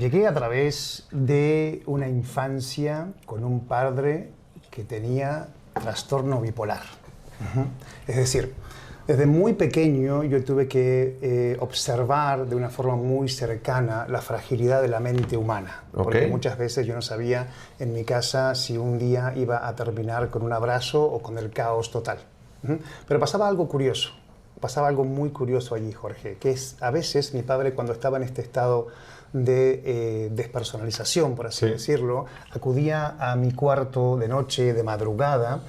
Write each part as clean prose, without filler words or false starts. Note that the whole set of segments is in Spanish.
Llegué a través de una infancia con un padre que tenía trastorno bipolar. Es decir, desde muy pequeño yo tuve que observar de una forma muy cercana la fragilidad de la mente humana. Porque muchas veces yo no sabía en mi casa si un día iba a terminar con un abrazo o con el caos total. Pero pasaba algo curioso. Pasaba algo muy curioso allí, Jorge, que es a veces mi padre, cuando estaba en este estado de despersonalización, por así decirlo, acudía a mi cuarto de noche, de madrugada,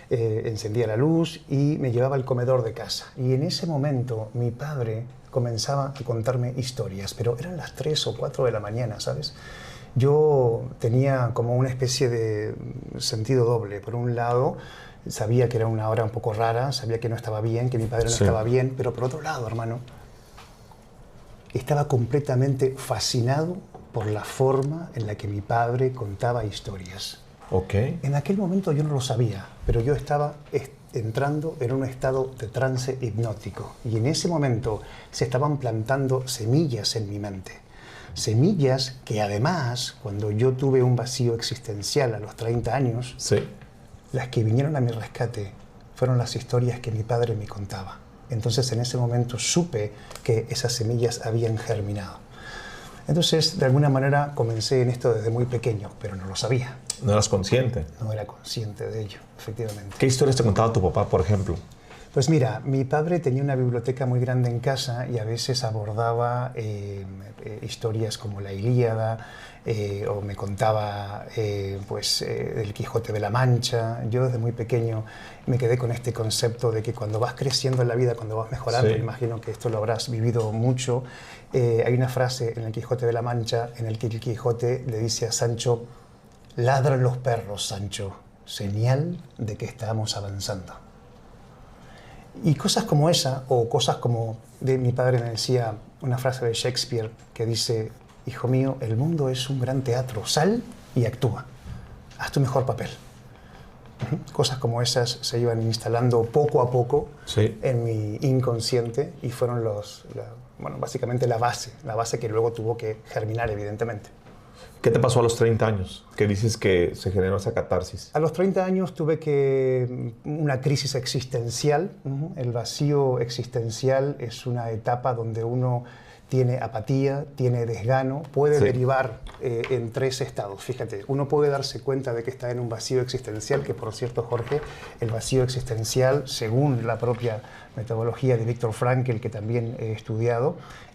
encendía la luz y me llevaba al comedor de casa. Y en ese momento mi padre comenzaba a contarme historias, pero eran las 3 o 4 de la mañana, ¿sabes? Yo tenía como una especie de sentido doble. Por un lado, sabía que era una hora un poco rara, sabía que no estaba bien, que mi padre no estaba bien, pero por otro lado, hermano, estaba completamente fascinado por la forma en la que mi padre contaba historias. En aquel momento yo no lo sabía, pero yo estaba entrando en un estado de trance hipnótico y en ese momento se estaban plantando semillas en mi mente. Semillas que además, cuando yo tuve un vacío existencial a los 30 años, las que vinieron a mi rescate fueron las historias que mi padre me contaba. Entonces en ese momento supe que esas semillas habían germinado. Entonces de alguna manera comencé en esto desde muy pequeño, pero no lo sabía. ¿No eras consciente? No era consciente de ello, efectivamente. ¿Qué historias te contaba tu papá, por ejemplo? Pues mira, mi padre tenía una biblioteca muy grande en casa y a veces abordaba historias como la Ilíada, o me contaba del Quijote de la Mancha. Yo desde muy pequeño me quedé con este concepto de que cuando vas creciendo en la vida, cuando vas mejorando, imagino que esto lo habrás vivido mucho, hay una frase en el Quijote de la Mancha en el que el Quijote le dice a Sancho: ladran los perros, Sancho, señal de que estamos avanzando. Y cosas como esa, o cosas como mi padre me decía una frase de Shakespeare que dice: hijo mío, el mundo es un gran teatro, sal y actúa, haz tu mejor papel. Cosas como esas se iban instalando poco a poco en mi inconsciente y fueron básicamente la base que luego tuvo que germinar, evidentemente. ¿Qué te pasó a los 30 años? ¿Qué dices que se generó esa catarsis? A los 30 años tuve una crisis existencial. El vacío existencial es una etapa donde uno tiene apatía, tiene desgano, puede derivar en 3 estados. Fíjate, uno puede darse cuenta de que está en un vacío existencial, que por cierto, Jorge, el vacío existencial, según la propia metodología de Viktor Frankl, que también he estudiado,